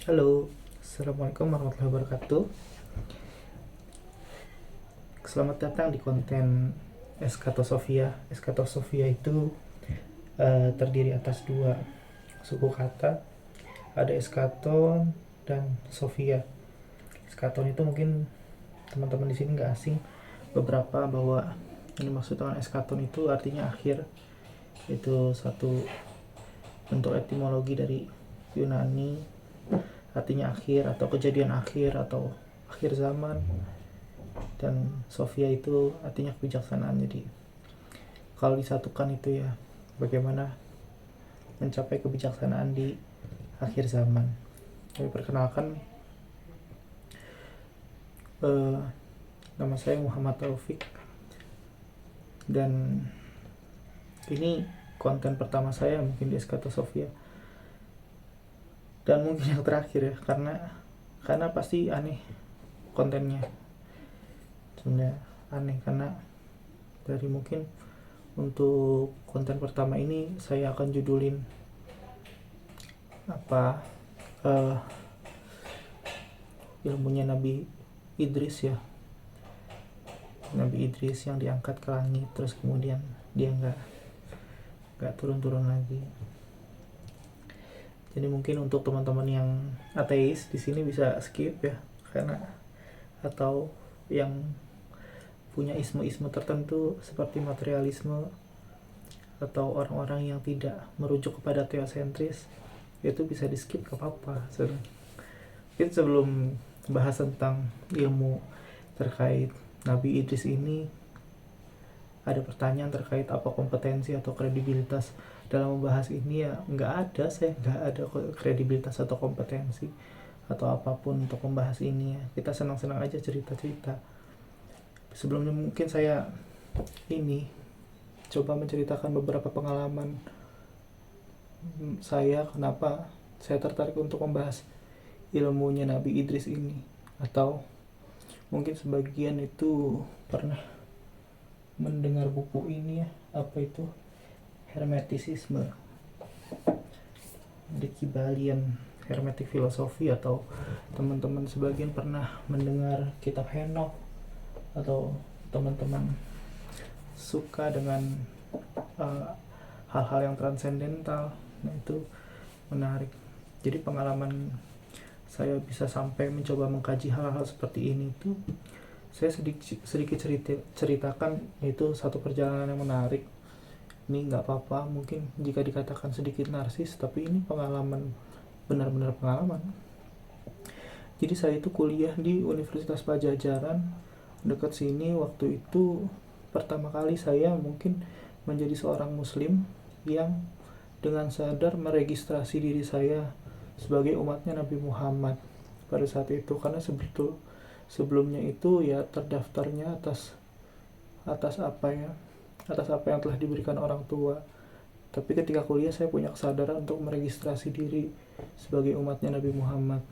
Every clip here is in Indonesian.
Halo, Assalamualaikum warahmatullahi wabarakatuh. Selamat datang di konten Eskatosofia. Eskatosofia itu terdiri atas dua suku kata, ada eskaton dan sofia. Eskaton itu mungkin teman-teman di sini nggak asing beberapa bahwa ini maksud dengan eskaton itu artinya akhir. Itu satu bentuk etimologi dari Yunani, artinya akhir atau kejadian akhir atau akhir zaman. Dan Sofia itu artinya kebijaksanaan. Jadi kalau disatukan itu ya bagaimana mencapai kebijaksanaan di akhir zaman. Jadi perkenalkan, nama saya Muhammad Taufik dan ini konten pertama saya mungkin di Eskata Sofia dan mungkin yang terakhir ya, karena pasti aneh kontennya. Sebenarnya aneh karena dari mungkin untuk konten pertama ini saya akan judulin apa ilmunya Nabi Idris ya, Nabi Idris yang diangkat ke langit terus kemudian dia nggak turun-turun lagi. Jadi mungkin untuk teman-teman yang ateis di sini bisa skip ya, karena atau yang punya isme-isme tertentu seperti materialisme atau orang-orang yang tidak merujuk kepada teosentris, itu bisa di skip, gak apa-apa. Mungkin sebelum bahas tentang ilmu terkait Nabi Idris ini, ada pertanyaan terkait apa kompetensi atau kredibilitas dalam membahas ini ya. Saya nggak ada kredibilitas atau kompetensi atau apapun untuk membahas ini ya. Kita senang-senang aja cerita-cerita. Sebelumnya mungkin saya ini coba menceritakan beberapa pengalaman saya, kenapa saya tertarik untuk membahas ilmunya Nabi Idris ini. Atau mungkin sebagian itu pernah mendengar buku ini ya, apa itu, Hermetisisme, The Kybalion Hermetic Philosophy, atau teman-teman sebagian pernah mendengar kitab Henokh, atau teman-teman suka dengan hal-hal yang transendental. Nah itu menarik. Jadi pengalaman saya bisa sampai mencoba mengkaji hal-hal seperti ini itu saya sedikit ceritakan. Itu satu perjalanan yang menarik. Ini nggak apa-apa mungkin jika dikatakan sedikit narsis, tapi ini pengalaman, benar-benar pengalaman. Jadi saya itu kuliah di Universitas Pajajaran dekat sini. Waktu itu pertama kali saya mungkin menjadi seorang muslim yang dengan sadar meregistrasi diri saya sebagai umatnya Nabi Muhammad pada saat itu. Karena sebelumnya itu ya terdaftarnya atas apa yang telah diberikan orang tua. Tapi ketika kuliah saya punya kesadaran untuk meregistrasi diri sebagai umatnya Nabi Muhammad.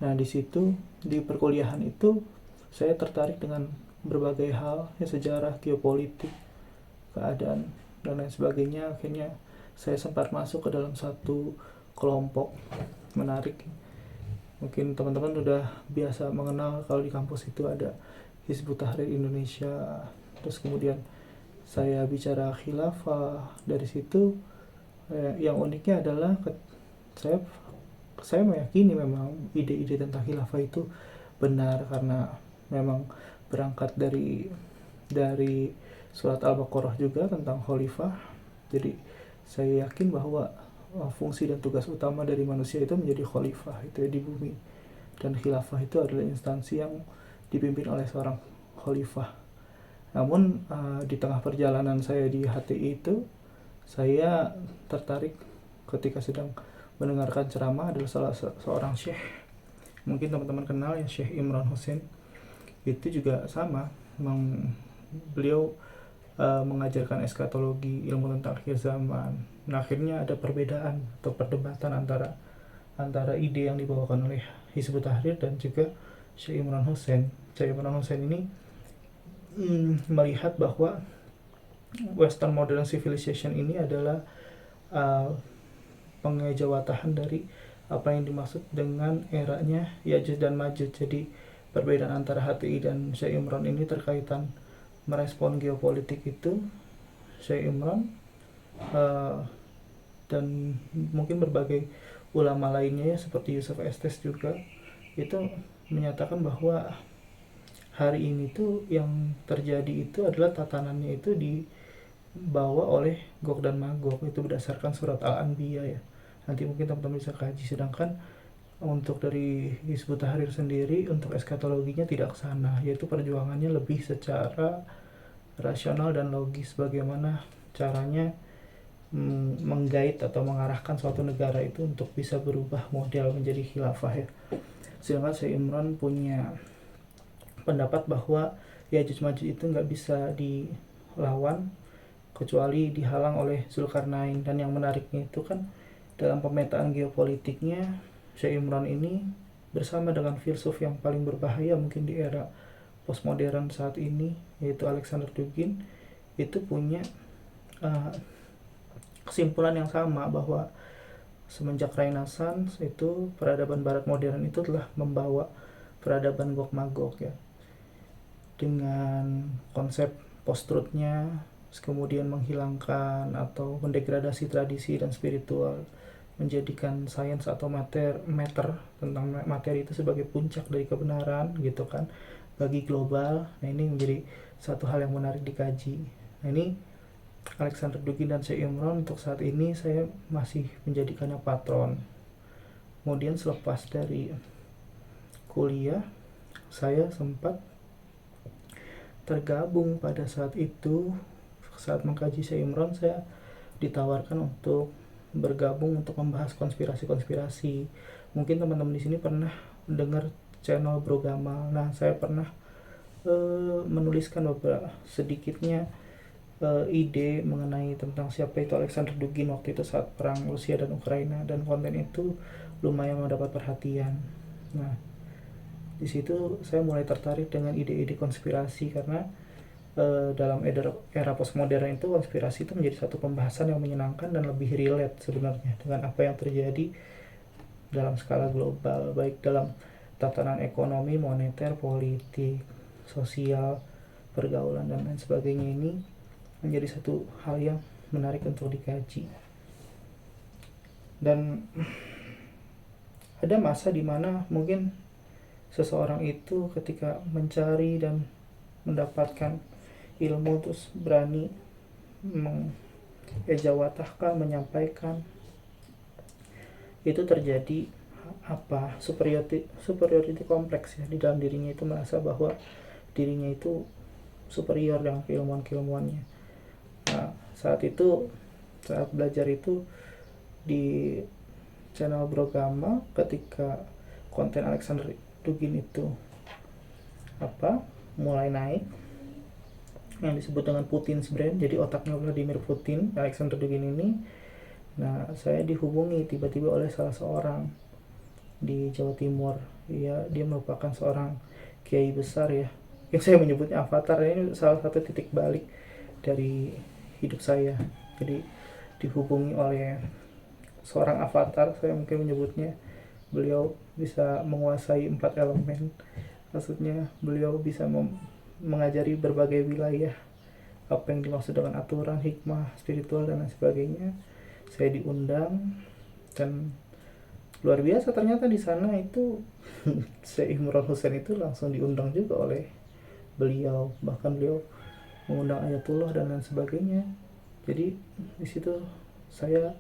Nah di situ, di perkuliahan itu saya tertarik dengan berbagai hal ya, sejarah, geopolitik, keadaan dan lain sebagainya. Akhirnya saya sempat masuk ke dalam satu kelompok menarik. Mungkin teman-teman udah biasa mengenal kalau di kampus itu ada Hizbut Tahrir Indonesia. Terus kemudian saya bicara khilafah. Dari situ yang uniknya adalah saya meyakini memang ide-ide tentang khilafah itu benar, karena memang berangkat dari surat Al-Baqarah juga tentang khalifah. Jadi saya yakin bahwa fungsi dan tugas utama dari manusia itu menjadi khalifah itu ya, di bumi, dan khilafah itu adalah instansi yang dipimpin oleh seorang khalifah. Namun di tengah perjalanan saya di HTI itu, saya tertarik ketika sedang mendengarkan ceramah adalah seorang syekh, mungkin teman-teman kenal ya, Syekh Imran Hussein. Itu juga sama, beliau mengajarkan eskatologi, ilmu tentang akhir zaman. Nah akhirnya ada perbedaan atau perdebatan antara ide yang dibawakan oleh Hizbut Tahrir dan juga Syekh Imran Hussein. Syekh Imran Hussein ini melihat bahwa Western Modern Civilization ini adalah pengejawatahan dari apa yang dimaksud dengan eranya Ya'juj dan Ma'juj. Jadi perbedaan antara HTI dan Syekh Imran ini terkaitan merespon geopolitik itu. Syekh Imran dan mungkin berbagai ulama lainnya ya, seperti Yusuf Estes juga, itu menyatakan bahwa hari ini tuh yang terjadi itu adalah tatanannya itu dibawa oleh Gog dan Magog, itu berdasarkan surat Al-Anbiya ya. Nanti mungkin teman-teman bisa kaji. Sedangkan untuk dari Hizbut Tahrir sendiri, untuk eskatologinya tidak ke sana, yaitu perjuangannya lebih secara rasional dan logis, bagaimana caranya menggait atau mengarahkan suatu negara itu untuk bisa berubah model menjadi khilafah ya. Sedangkan Syekh Imran punya pendapat bahwa Ya'juj Ma'juj itu nggak bisa dilawan kecuali dihalang oleh Zulkarnain. Dan yang menariknya itu kan dalam pemetaan geopolitiknya, Syekh Imran ini bersama dengan filsuf yang paling berbahaya mungkin di era postmodern saat ini, yaitu Alexander Dugin, itu punya kesimpulan yang sama, bahwa semenjak Renaissance itu peradaban barat modern itu telah membawa peradaban Gog Magog ya, dengan konsep post-truthnya, kemudian menghilangkan atau mendegradasi tradisi dan spiritual, menjadikan sains atau matter tentang materi itu sebagai puncak dari kebenaran gitu kan bagi global. Nah ini menjadi satu hal yang menarik dikaji. Nah ini Alexander Dugin dan Syekh Imran untuk saat ini saya masih menjadikannya patron. Kemudian selepas dari kuliah, saya sempat tergabung pada saat itu. Saat mengkaji Syekh Imran, saya ditawarkan untuk bergabung untuk membahas konspirasi-konspirasi. Mungkin teman-teman di sini pernah dengar channel Bro Gamal. Nah, saya pernah menuliskan beberapa sedikitnya ide mengenai tentang siapa itu Alexander Dugin waktu itu saat perang Rusia dan Ukraina, dan konten itu lumayan mendapat perhatian. Nah, di situ saya mulai tertarik dengan ide-ide konspirasi, karena dalam era postmodern itu konspirasi itu menjadi satu pembahasan yang menyenangkan dan lebih relate sebenarnya dengan apa yang terjadi dalam skala global, baik dalam tatanan ekonomi, moneter, politik, sosial, pergaulan, dan lain sebagainya. Ini menjadi satu hal yang menarik untuk dikaji. Dan ada masa dimana mungkin seseorang itu ketika mencari dan mendapatkan ilmu terus berani mengejawatahkan, menyampaikan, itu terjadi superiority kompleks ya di dalam dirinya. Itu merasa bahwa dirinya itu superior dengan keilmuan-keilmuannya. Nah, saat belajar itu di channel Bro Gamal, ketika konten Alexander Dugin itu mulai naik, yang disebut dengan Putin's Brain, jadi otaknya Vladimir Putin, Alexander Dugin ini. Nah, saya dihubungi tiba-tiba oleh salah seorang di Jawa Timur. Dia merupakan seorang kiai besar ya, yang saya menyebutnya avatar. Ini salah satu titik balik dari hidup saya. Jadi dihubungi oleh seorang avatar, saya mungkin menyebutnya. Beliau bisa menguasai 4 elemen. Maksudnya beliau bisa mengajari berbagai wilayah apa yang dimaksud dengan aturan, hikmah, spiritual, dan lain sebagainya. Saya diundang, dan luar biasa ternyata di sana itu Syekh Imran Hussein itu langsung diundang juga oleh beliau, bahkan beliau mengundang Ayatullah dan lain sebagainya. Jadi di situ saya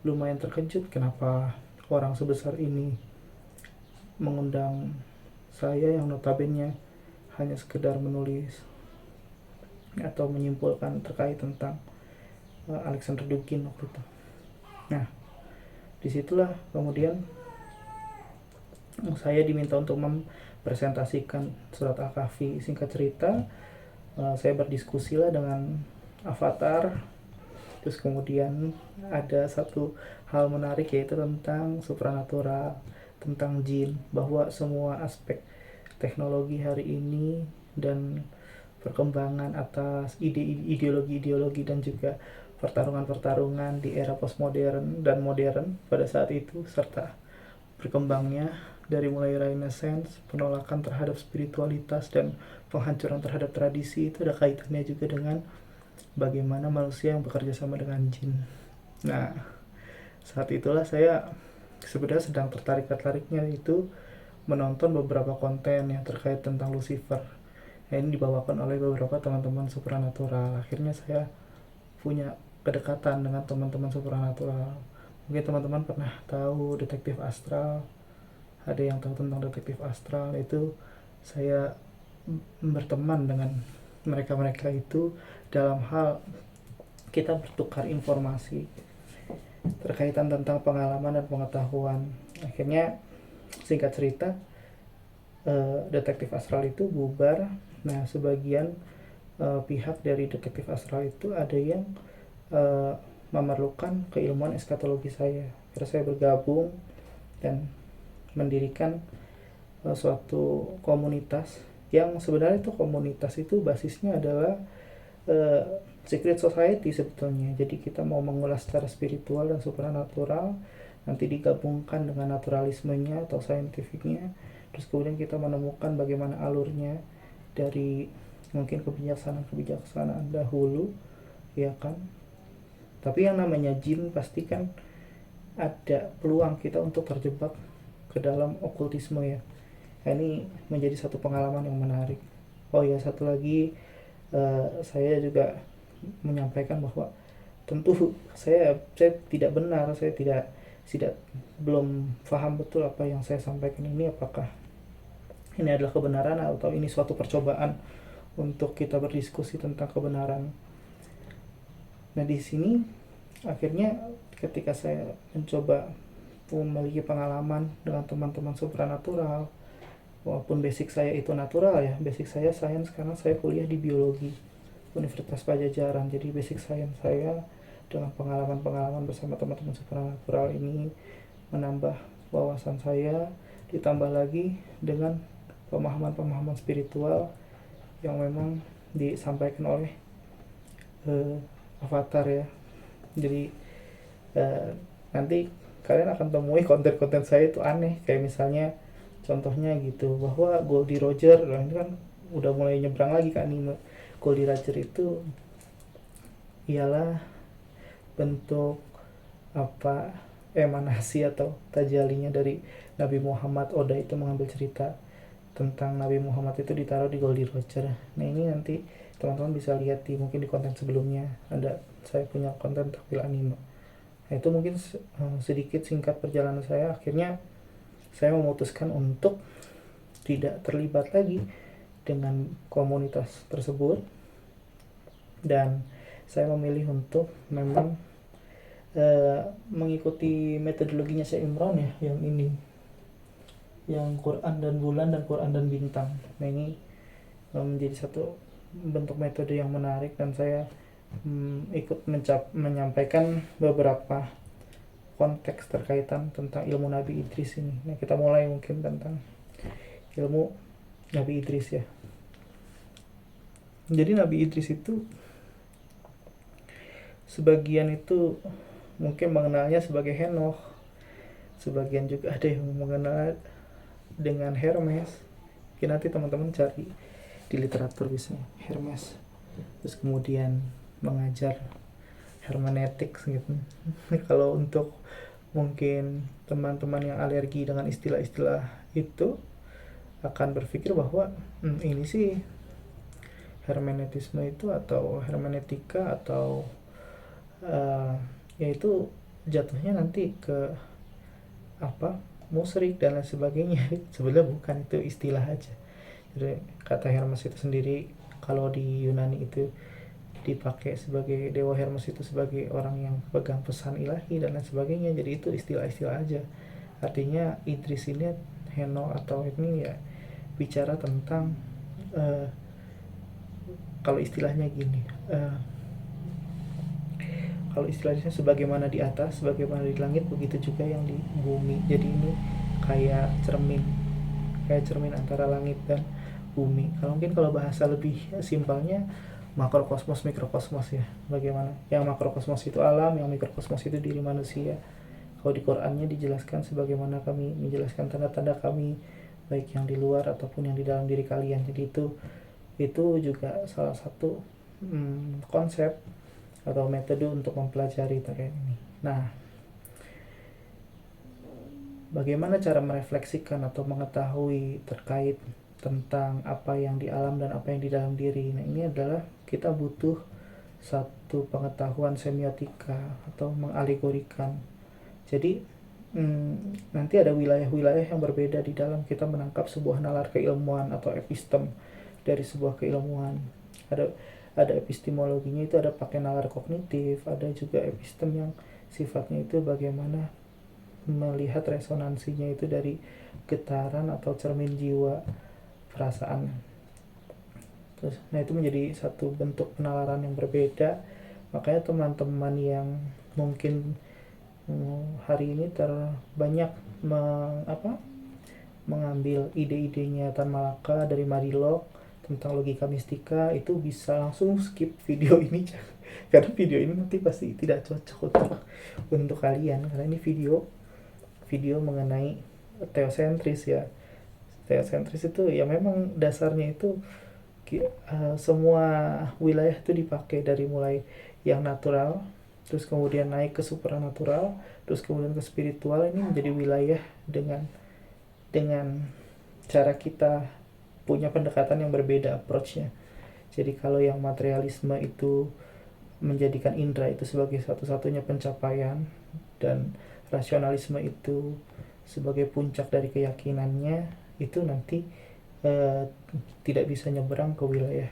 lumayan terkejut, kenapa orang sebesar ini mengundang saya yang notabene hanya sekedar menulis atau menyimpulkan terkait tentang Alexander Dugin waktu itu. Nah, disitulah kemudian saya diminta untuk mempresentasikan surat Al-Kahfi. Singkat cerita, saya berdiskusi lah dengan avatar. Terus kemudian ada satu hal menarik, yaitu tentang supranatural, tentang jin, bahwa semua aspek teknologi hari ini dan perkembangan atas ideologi dan juga pertarungan-pertarungan di era postmodern dan modern pada saat itu, serta berkembangnya dari mulai Renaissance, penolakan terhadap spiritualitas dan penghancuran terhadap tradisi, itu ada kaitannya juga dengan bagaimana manusia yang bekerja sama dengan jin. Nah, saat itulah saya sebenarnya sedang tertarik-tertariknya itu menonton beberapa konten yang terkait tentang Lucifer. Nah, ini dibawakan oleh beberapa teman-teman supranatural. Akhirnya saya punya kedekatan dengan teman-teman supranatural. Mungkin teman-teman pernah tahu detektif astral. Ada yang tahu tentang detektif astral. Itu saya berteman dengan mereka-mereka itu dalam hal kita bertukar informasi terkaitan tentang pengalaman dan pengetahuan. Akhirnya singkat cerita, detektif astral itu bubar. Nah, sebagian pihak dari detektif astral itu ada yang memerlukan keilmuan eskatologi saya. Akhirnya saya bergabung dan mendirikan suatu komunitas yang sebenarnya itu komunitas itu basisnya adalah secret society sebetulnya. Jadi kita mau mengulas secara spiritual dan supranatural, nanti digabungkan dengan naturalismenya atau saintifiknya, terus kemudian kita menemukan bagaimana alurnya dari mungkin kebijaksanaan dahulu, ya kan. Tapi yang namanya jin pasti kan ada peluang kita untuk terjebak ke dalam okultisme ya. Nah, ini menjadi satu pengalaman yang menarik. Oh ya, satu lagi, saya juga menyampaikan bahwa tentu saya tidak benar, saya tidak belum paham betul apa yang saya sampaikan ini, apakah ini adalah kebenaran atau ini suatu percobaan untuk kita berdiskusi tentang kebenaran. Nah, di sini akhirnya ketika saya mencoba memiliki pengalaman dengan teman-teman supranatural, walaupun basic saya itu natural ya, basic saya sains karena saya kuliah di biologi Universitas Pajajaran. Jadi basic sains saya dengan pengalaman-pengalaman bersama teman-teman supranatural ini menambah wawasan saya, ditambah lagi dengan pemahaman-pemahaman spiritual yang memang disampaikan oleh avatar ya. Jadi nanti kalian akan temui konten-konten saya itu aneh, kayak misalnya contohnya gitu, bahwa Goldie Roger, ini kan udah mulai nyebrang lagi ke anime. Goldie Roger itu ialah bentuk apa emanasi atau tajalinya dari Nabi Muhammad. Oda itu mengambil cerita tentang Nabi Muhammad itu ditaruh di Goldie Roger. Nah, ini nanti teman-teman bisa lihat di mungkin di konten sebelumnya, ada saya punya konten tampil anime. Nah, itu mungkin sedikit singkat perjalanan saya. Akhirnya saya memutuskan untuk tidak terlibat lagi dengan komunitas tersebut, dan saya memilih untuk memang mengikuti metodologinya Syekh Imran ya, yang ini, yang Quran dan bulan dan Quran dan bintang. Nah, ini menjadi satu bentuk metode yang menarik, dan saya ikut menyampaikan beberapa konteks terkaitan tentang ilmu Nabi Idris ini. Nah, kita mulai mungkin tentang ilmu Nabi Idris ya. Jadi Nabi Idris itu sebagian itu mungkin mengenalnya sebagai Henokh, sebagian juga ada yang mengenal dengan Hermes. Mungkin nanti teman-teman cari di literatur bisa Hermes, terus kemudian mengajar hermeneutik gitu. Kalau untuk mungkin teman-teman yang alergi dengan istilah-istilah itu akan berpikir bahwa ini sih hermeneutisme itu atau hermeneutika atau yaitu jatuhnya nanti ke apa musyrik dan lain sebagainya. Sebenarnya bukan, itu istilah aja. Jadi kata Hermes itu sendiri kalau di Yunani itu dipakai sebagai dewa. Hermes itu sebagai orang yang pegang pesan ilahi dan lain sebagainya. Jadi itu istilah-istilah aja. Artinya Idris ini Henokh atau ini ya bicara tentang kalau istilahnya gini, kalau istilahnya sebagaimana di atas, sebagaimana di langit, begitu juga yang di bumi. Jadi ini kayak cermin antara langit dan bumi. Kalau mungkin kalau bahasa lebih simpelnya makrokosmos mikrokosmos ya. Bagaimana? Yang makrokosmos itu alam, yang mikrokosmos itu diri manusia. Kalau di Qurannya dijelaskan sebagaimana kami menjelaskan tanda-tanda kami, baik yang di luar ataupun yang di dalam diri kalian. Jadi itu juga salah satu konsep atau metode untuk mempelajari terkait ini. Nah, bagaimana cara merefleksikan atau mengetahui terkait tentang apa yang di alam dan apa yang di dalam diri. Nah, ini adalah kita butuh satu pengetahuan semiotika atau mengalegorikan. Jadi nanti ada wilayah-wilayah yang berbeda di dalam kita menangkap sebuah nalar keilmuan atau epistem dari sebuah keilmuan. Ada epistemologinya, itu ada pakai nalar kognitif, ada juga epistem yang sifatnya itu bagaimana melihat resonansinya itu dari getaran atau cermin jiwa, perasaan. Terus, nah itu menjadi satu bentuk penalaran yang berbeda. Makanya teman-teman yang mungkin hari ini terbanyak mengambil ide-idenya Tan Malaka dari Marilog tentang logika mistika, itu bisa langsung skip video ini karena video ini nanti pasti tidak cocok untuk kalian, karena ini video mengenai teosentris ya. Teosentris itu ya memang dasarnya itu semua wilayah itu dipakai dari mulai yang natural, terus kemudian naik ke supranatural, terus kemudian ke spiritual. Ini menjadi wilayah dengan cara kita punya pendekatan yang berbeda approach-nya. Jadi kalau yang materialisme itu menjadikan indera itu sebagai satu-satunya pencapaian, dan rasionalisme itu sebagai puncak dari keyakinannya, itu nanti tidak bisa nyeberang ke wilayah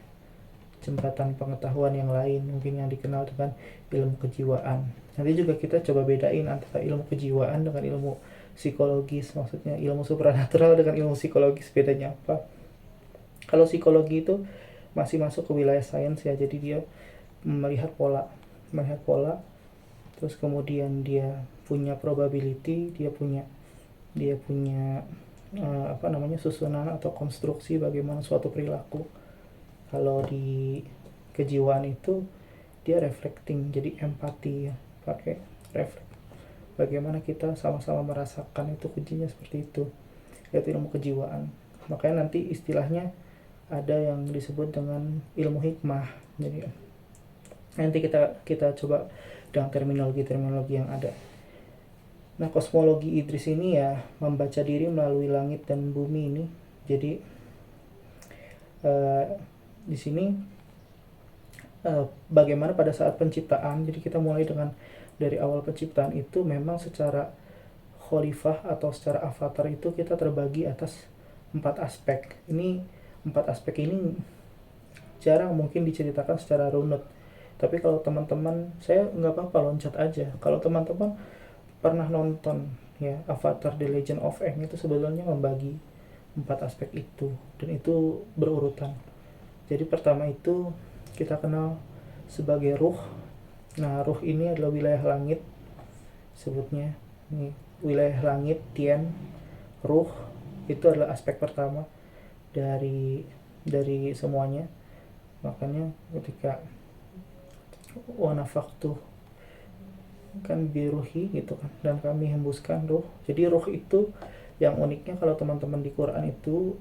jembatan pengetahuan yang lain, mungkin yang dikenal dengan ilmu kejiwaan. Nanti juga kita coba bedain antara ilmu kejiwaan dengan ilmu psikologis, maksudnya ilmu supranatural dengan ilmu psikologis, bedanya apa. Kalau psikologi itu masih masuk ke wilayah sains ya, jadi dia melihat pola, terus kemudian dia punya probability, dia punya susunan atau konstruksi bagaimana suatu perilaku. Kalau di kejiwaan itu dia reflecting, jadi empati ya, pakai reflect. Bagaimana kita sama-sama merasakan, itu kuncinya seperti itu, yaitu ilmu kejiwaan. Makanya nanti istilahnya ada yang disebut dengan ilmu hikmah. Jadi nanti kita coba dengan terminologi yang ada. Nah, kosmologi Idris ini ya membaca diri melalui langit dan bumi ini. Jadi di sini bagaimana pada saat penciptaan. Jadi kita mulai dari awal penciptaan itu memang secara khalifah atau secara avatar itu kita terbagi atas 4 aspek. Ini 4 aspek ini jarang mungkin diceritakan secara runut. Tapi kalau teman-teman, saya nggak apa-apa loncat aja. Kalau teman-teman pernah nonton ya Avatar The Legend of Aang, itu sebetulnya membagi 4 aspek itu, dan itu berurutan. Jadi pertama itu kita kenal sebagai ruh. Nah, ruh ini adalah wilayah langit sebutnya. Ini wilayah langit, Tien, ruh itu adalah aspek pertama dari semuanya. Makanya ketika wanafaktu kan biruhi gitu kan, dan kami hembuskan ruh. Jadi ruh itu yang uniknya, kalau teman-teman di Quran itu,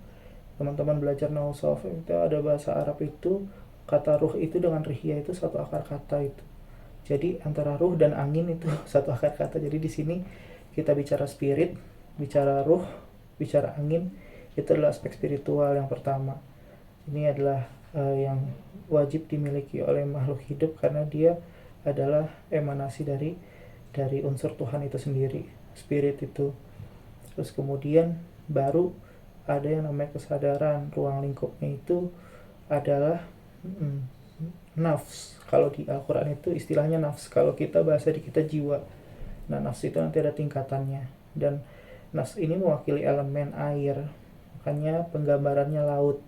teman-teman belajar Nausof itu ada bahasa Arab itu, kata ruh itu dengan rihya itu satu akar kata itu. Jadi antara ruh dan angin itu satu akar kata. Jadi di sini kita bicara spirit, bicara ruh, bicara angin, itu adalah aspek spiritual yang pertama. Ini adalah yang wajib dimiliki oleh makhluk hidup, karena dia adalah emanasi dari unsur Tuhan itu sendiri, spirit itu. Terus kemudian baru ada yang namanya kesadaran. Ruang lingkupnya itu adalah nafs. Kalau di Al-Quran itu istilahnya nafs, kalau kita bahasa di kita jiwa. Nah, nafs itu nanti ada tingkatannya, dan nafs ini mewakili elemen air, makanya penggambarannya laut.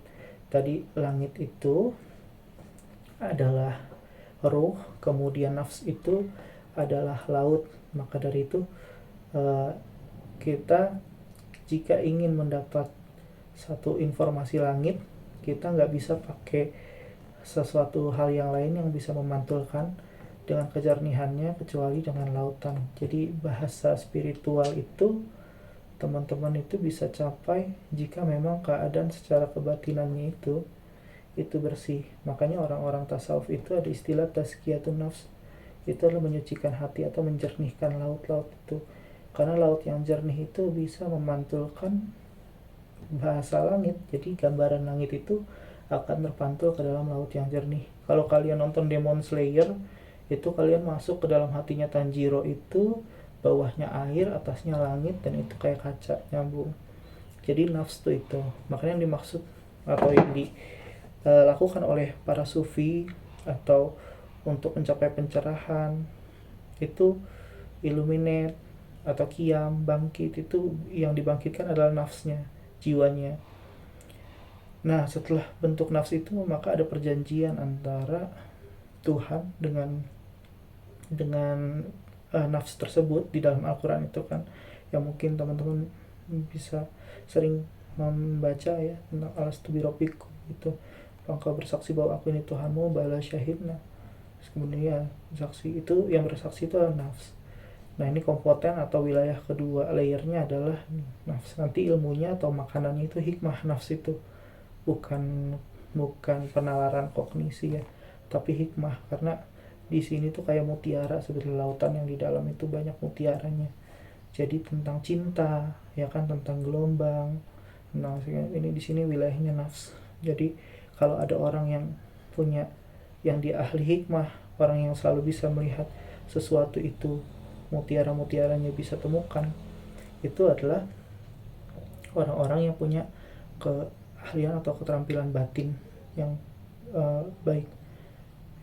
Tadi langit itu adalah ruh, kemudian nafs itu adalah laut. Maka dari itu kita jika ingin mendapat satu informasi langit, kita nggak bisa pakai sesuatu hal yang lain yang bisa memantulkan dengan kejernihannya kecuali dengan lautan. Jadi bahasa spiritual itu teman-teman itu bisa capai jika memang keadaan secara kebatinannya itu bersih. Makanya orang-orang tasawuf itu ada istilah tazkiyatun nafs. Itu adalah menyucikan hati atau menjernihkan laut-laut itu. Karena laut yang jernih itu bisa memantulkan bahasa langit. Jadi gambaran langit itu akan terpantul ke dalam laut yang jernih. Kalau kalian nonton Demon Slayer, itu kalian masuk ke dalam hatinya Tanjiro itu, bawahnya air, atasnya langit, dan itu kayak kaca nyambung. Jadi nafs itu makanya yang dimaksud atau yang dilakukan oleh para sufi atau untuk mencapai pencerahan itu illuminate atau qiyam, bangkit. Itu yang dibangkitkan adalah nafsnya, jiwanya. Nah, setelah bentuk nafs itu maka ada perjanjian antara Tuhan dengan nafs tersebut di dalam Al-Quran itu kan, yang mungkin teman-teman bisa sering membaca ya tentang alastu birabbikum itu, engkau bersaksi bahwa aku ini Tuhanmu, bala syahidna. Kemudian saksi itu, yang bersaksi itu adalah nafs. Nah, ini komponen atau wilayah kedua, layernya adalah nafs. Nanti ilmunya atau makanannya itu hikmah nafs itu, bukan penalaran kognisi ya, tapi hikmah. Karena di sini tuh kayak mutiara, sebetulnya lautan yang di dalam itu banyak mutiaranya. Jadi tentang cinta, ya kan, tentang gelombang. Nah, ini di sini wilayahnya nafs. Jadi kalau ada orang yang punya, yang dia ahli hikmah, orang yang selalu bisa melihat sesuatu itu, mutiara-mutiaranya bisa temukan, itu adalah orang-orang yang punya keahlian atau keterampilan batin yang baik.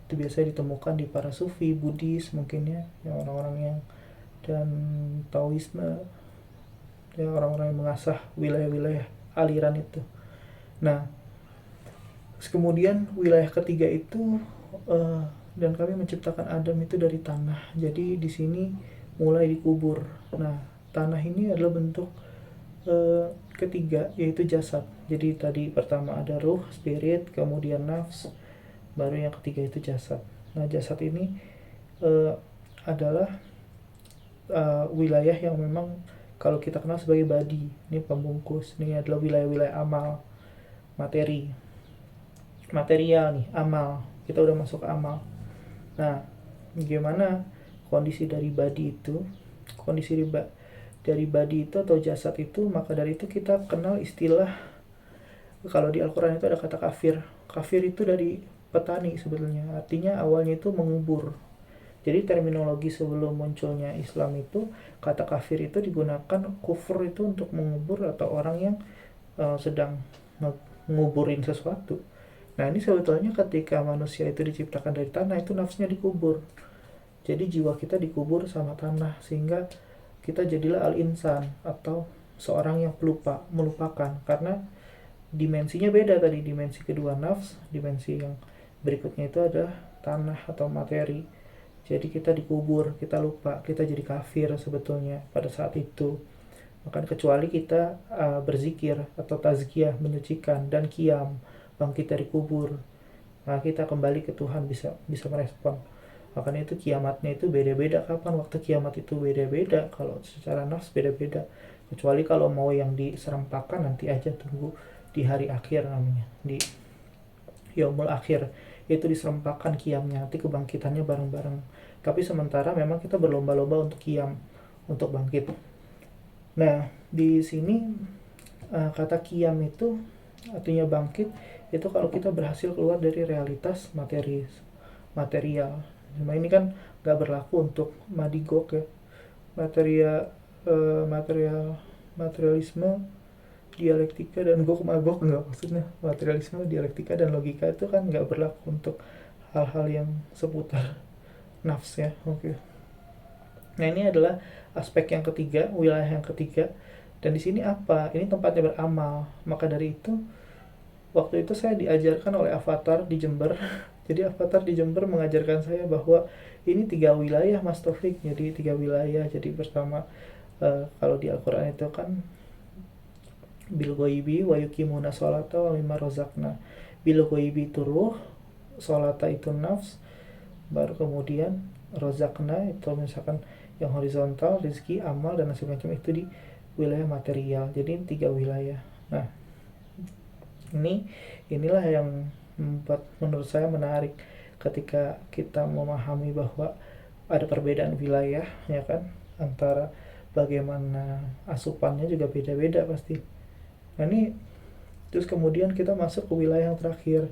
Itu biasanya ditemukan di para sufi, Buddhis mungkin ya, yang orang-orang yang, dan Taoisme ya, orang-orang yang mengasah wilayah-wilayah aliran itu. Nah, kemudian wilayah ketiga itu dan kami menciptakan Adam itu dari tanah. Jadi di sini mulai dikubur. Nah, tanah ini adalah bentuk ketiga, yaitu jasad. Jadi tadi pertama ada ruh, spirit, kemudian nafs, baru yang ketiga itu jasad. Nah, jasad ini adalah wilayah yang memang kalau kita kenal sebagai body, ini pembungkus. Ini adalah wilayah-wilayah amal, material nih, amal. Kita udah masuk ke amal. Nah, gimana kondisi dari body itu, dari body itu atau jasad itu? Maka dari itu kita kenal istilah, kalau di Al-Quran itu ada kata kafir. Kafir itu dari petani sebetulnya, artinya awalnya itu mengubur. Jadi terminologi sebelum munculnya Islam itu, kata kafir itu digunakan, kufur itu untuk mengubur atau orang yang sedang menguburin sesuatu. Nah, ini sebetulnya ketika manusia itu diciptakan dari tanah, itu nafsunya dikubur. Jadi jiwa kita dikubur sama tanah, sehingga kita jadilah al-insan atau seorang yang melupakan. Karena dimensinya beda tadi, dimensi kedua nafs, dimensi yang berikutnya itu adalah tanah atau materi. Jadi kita dikubur, kita lupa, kita jadi kafir sebetulnya pada saat itu. Maka kecuali kita berzikir atau tazkiyah, menyucikan, dan qiyam, bangkit dari kubur, nah kita kembali ke Tuhan, bisa merespon. Makanya itu kiamatnya itu beda-beda, kapan waktu kiamat itu beda-beda. Kalau secara nafs beda-beda, kecuali kalau mau yang diserempakan nanti aja, tunggu di hari akhir namanya, di yaumul akhir itu diserempakan kiamnya, nanti kebangkitannya bareng-bareng. Tapi sementara memang kita berlomba-lomba untuk kiam, untuk bangkit. Nah, di sini kata kiam itu artinya bangkit, itu kalau kita berhasil keluar dari realitas material. Cuma ini kan gak berlaku untuk madigok ya, materialisme, dialektika, dan gok-magok enggak, maksudnya materialisme, dialektika, dan logika itu kan nggak berlaku untuk hal-hal yang seputar nafs ya. Oke. Nah, ini adalah aspek yang ketiga, wilayah yang ketiga. Dan di sini apa? Ini tempatnya beramal. Maka dari itu, waktu itu saya diajarkan oleh Avatar di Jember. Jadi Avatar di Jember mengajarkan saya bahwa ini 3 wilayah, Mas Taufik. Jadi 3 wilayah. Jadi pertama, kalau di Al-Quran itu kan bil ghaibi wa yuqimuna sholata wa mimma razaqna. Bil ghaibi itu ruh, sholata itu nafs, baru kemudian rozakna itu misalkan yang horizontal, rezeki, amal dan macam-macam itu di wilayah material. Jadi 3 wilayah. Nah, inilah yang membuat menurut saya menarik ketika kita memahami bahwa ada perbedaan wilayah, ya kan, antara bagaimana asupannya juga beda-beda pasti. Nah ini terus kemudian kita masuk ke wilayah yang terakhir.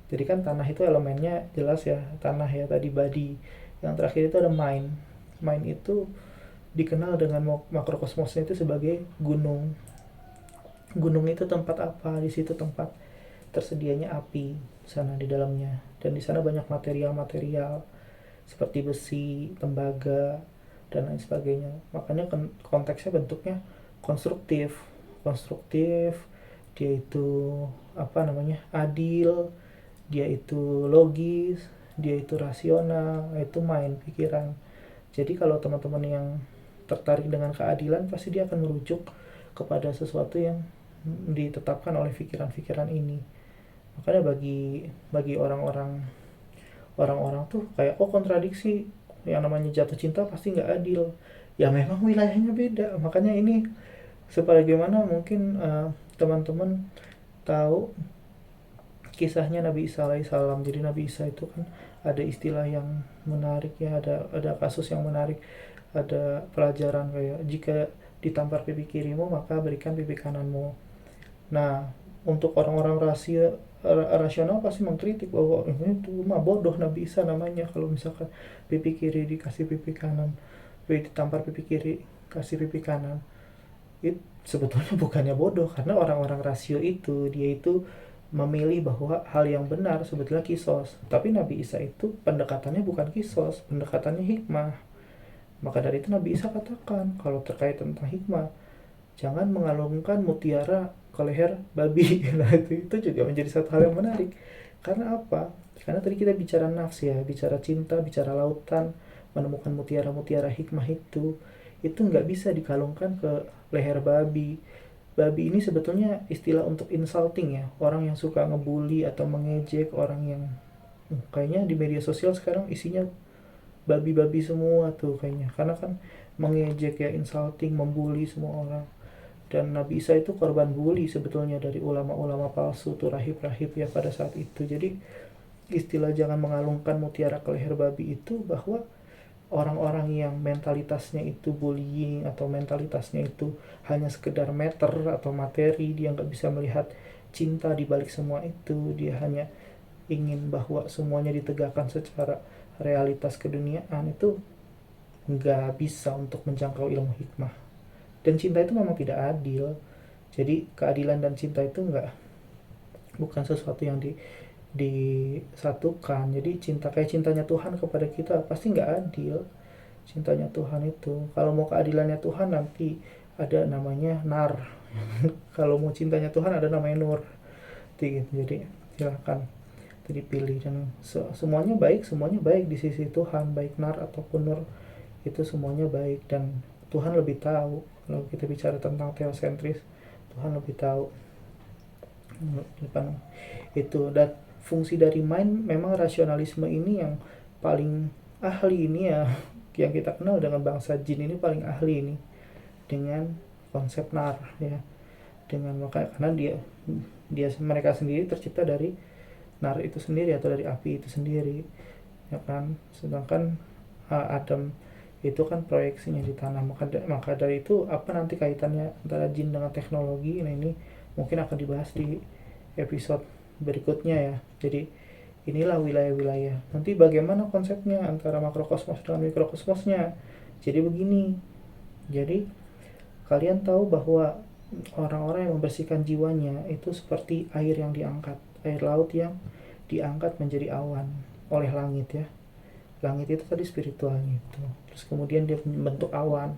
Jadi kan tanah itu elemennya jelas ya, tanah ya tadi, body. Yang terakhir itu ada mind. Mind itu dikenal dengan makrokosmosnya itu sebagai gunung. Gunung itu tempat apa? Di situ tempat tersedianya api sana di dalamnya, dan di sana banyak material-material seperti besi, tembaga dan lain sebagainya. Makanya konteksnya bentuknya konstruktif. Konstruktif, dia itu adil, dia itu logis, dia itu rasional, itu main pikiran. Jadi kalau teman-teman yang tertarik dengan keadilan, pasti dia akan merujuk kepada sesuatu yang ditetapkan oleh pikiran-pikiran ini. Makanya bagi orang-orang tuh kayak kontradiksi, yang namanya jatuh cinta pasti nggak adil. Ya memang wilayahnya beda. Makanya ini sebagaimana mungkin teman-teman tahu kisahnya Nabi Isa alaihissalam. Jadi Nabi Isa itu kan ada istilah yang menarik ya, ada kasus yang menarik, ada pelajaran kayak jika ditampar pipi kirimu maka berikan pipi kananmu. Nah, untuk orang-orang rasional pasti mengkritik bahwa itu mah bodoh Nabi Isa namanya kalau misalkan pipi kiri dikasih pipi kanan, ditampar pipi kiri kasih pipi kanan. Itu sebetulnya bukannya bodoh, karena orang-orang rasio itu dia itu memilih bahwa hal yang benar sebetulnya kisos. Tapi Nabi Isa itu pendekatannya bukan kisos, pendekatannya hikmah. Maka dari itu Nabi Isa katakan kalau terkait tentang hikmah, jangan mengalungkan mutiara ke leher babi. Nah itu juga menjadi satu hal yang menarik. Karena apa? Karena tadi kita bicara nafs ya, bicara cinta, bicara lautan, menemukan mutiara-mutiara hikmah itu nggak bisa dikalungkan ke leher babi. Babi ini sebetulnya istilah untuk insulting ya, orang yang suka ngebully atau mengejek, orang yang kayaknya di media sosial sekarang isinya babi-babi semua tuh kayaknya, karena kan mengejek ya, insulting, membuli semua orang. Dan Nabi Isa itu korban bully sebetulnya dari ulama-ulama palsu tuh, rahib-rahib ya pada saat itu. Jadi istilah jangan mengalungkan mutiara ke leher babi itu bahwa orang-orang yang mentalitasnya itu bullying atau mentalitasnya itu hanya sekedar meter atau materi, dia nggak bisa melihat cinta di balik semua itu, dia hanya ingin bahwa semuanya ditegakkan secara realitas keduniaan, itu nggak bisa untuk menjangkau ilmu hikmah. Dan cinta itu memang tidak adil. Jadi keadilan dan cinta itu bukan sesuatu yang disatukan. Jadi cinta kayak cintanya Tuhan kepada kita pasti nggak adil. Cintanya Tuhan itu, kalau mau keadilannya Tuhan nanti ada namanya nar. Kalau mau cintanya Tuhan ada namanya nur. Jadi silahkan dipilih, dan semuanya baik di sisi Tuhan, baik nar ataupun nur itu semuanya baik. Dan Tuhan lebih tahu. Kalau kita bicara tentang teosentris, Tuhan lebih tahu itu. Dan fungsi dari mind, memang rasionalisme ini yang paling ahli ini ya, yang kita kenal dengan bangsa jin ini paling ahli ini dengan konsep nar ya, dengan karena mereka sendiri tercipta dari nar itu sendiri atau dari api itu sendiri ya kan. Sedangkan Adam itu kan proyeksinya di tanah. Maka dari itu apa nanti kaitannya antara jin dengan teknologi, nah ini mungkin akan dibahas di episode berikutnya ya. Jadi inilah wilayah-wilayah. Nanti bagaimana konsepnya antara makrokosmos dengan mikrokosmosnya. Jadi begini. Jadi kalian tahu bahwa orang-orang yang membersihkan jiwanya itu seperti air yang diangkat, air laut yang diangkat menjadi awan oleh langit ya. Langit itu tadi spiritualnya itu. Terus kemudian dia membentuk awan.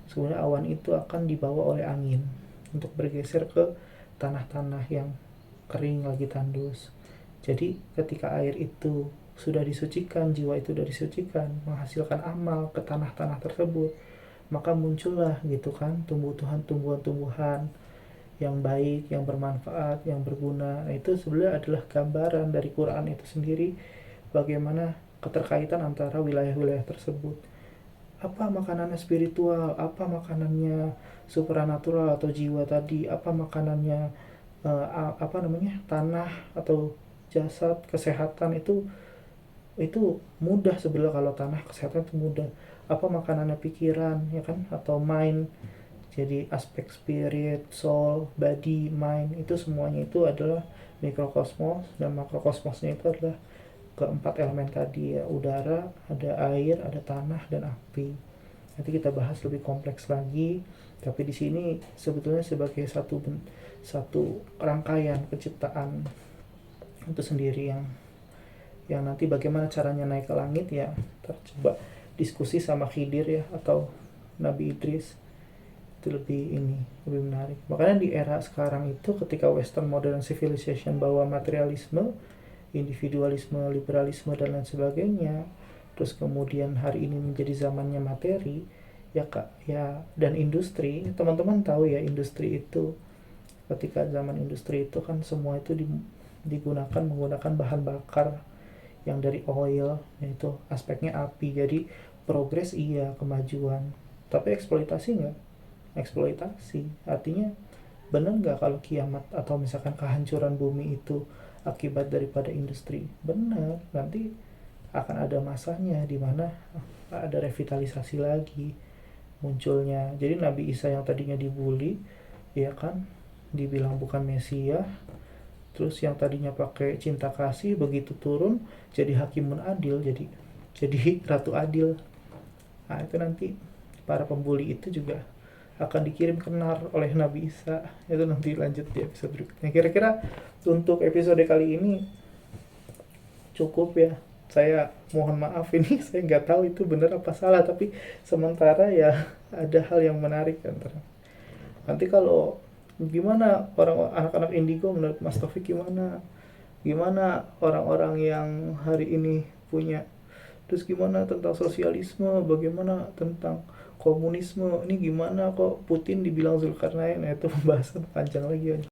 Kemudian awan itu akan dibawa oleh angin untuk bergeser ke tanah-tanah yang kering lagi tandus. Jadi ketika air itu sudah disucikan, jiwa itu sudah disucikan, menghasilkan amal ke tanah-tanah tersebut, maka muncullah gitu kan tumbuhan-tumbuhan yang baik, yang bermanfaat, yang berguna. Nah, itu sebenarnya adalah gambaran dari Quran itu sendiri, bagaimana keterkaitan antara wilayah-wilayah tersebut. Apa makanannya spiritual, apa makanannya supranatural atau jiwa tadi, apa makanannya tanah atau jasad, kesehatan. Itu mudah sebenarnya. Kalau tanah, kesehatan itu mudah. Apa makanannya pikiran, ya kan, atau mind. Jadi aspek spirit, soul, body, mind, itu semuanya itu adalah mikrokosmos, dan makrokosmosnya itu adalah keempat elemen tadi ya, udara, ada air, ada tanah, dan api. Nanti kita bahas lebih kompleks lagi, tapi di sini sebetulnya sebagai satu rangkaian penciptaan itu sendiri, yang nanti bagaimana caranya naik ke langit ya, coba diskusi sama Khidir ya, atau Nabi Idris, itu lebih menarik. Makanya di era sekarang itu, ketika Western Modern Civilization bawa materialisme, individualisme, liberalisme, dan lain sebagainya, terus kemudian hari ini menjadi zamannya materi ya kak ya, dan industri. Teman-teman tahu ya, industri itu, ketika zaman industri itu kan semua itu menggunakan bahan bakar yang dari oil, yaitu aspeknya api. Jadi progres iya, kemajuan, tapi eksploitasi enggak. Eksploitasi artinya, benar nggak kalau kiamat atau misalkan kehancuran bumi itu akibat daripada industri? Benar, nanti akan ada masanya di mana ada revitalisasi lagi munculnya. Jadi Nabi Isa yang tadinya dibully, ya kan, dibilang bukan Mesia, terus yang tadinya pakai cinta kasih, begitu turun jadi hakimun adil, jadi ratu adil. Nah itu nanti para pembuli itu juga akan dikirim ke nar oleh Nabi Isa. Itu nanti lanjut di episode berikutnya. Kira-kira untuk episode kali ini cukup ya. Saya mohon maaf ini saya nggak tahu itu benar apa salah, tapi sementara ya ada hal yang menarik antara. Nanti kalau gimana orang anak-anak indigo menurut Mas Taufik, gimana orang-orang yang hari ini punya, terus gimana tentang sosialisme, bagaimana tentang komunisme, ini gimana kok Putin dibilang Zulkarnain. Nah, itu pembahasan panjang lagi.